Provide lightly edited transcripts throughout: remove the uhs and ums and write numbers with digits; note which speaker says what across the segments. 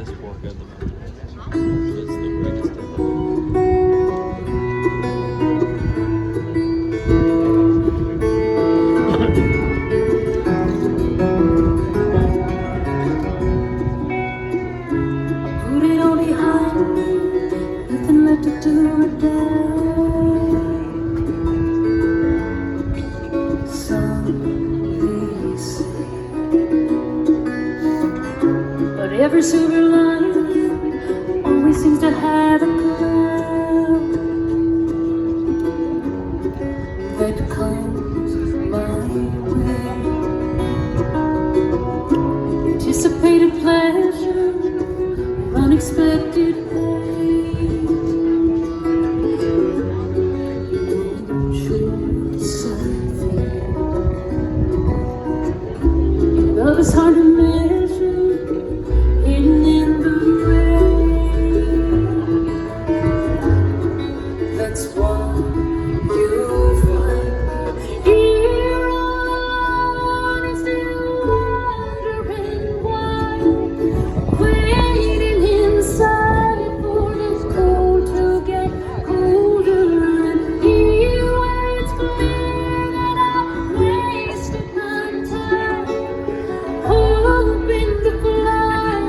Speaker 1: this pork at the moment. It's the greatest ever.
Speaker 2: Put it all behind me, nothing left to do today. But every silver lining always seems to have a cloud that comes my way. Anticipated pleasure, unexpected pain. Love is hard to measure, hidden in the rain. That's why you find me here all alone and still wondering why. Waiting inside for this cold to get colder and here where it's clear that I wasted my time. Hoping to fly,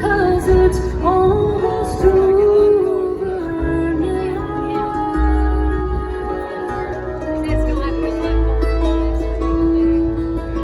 Speaker 2: 'cause it's almost true.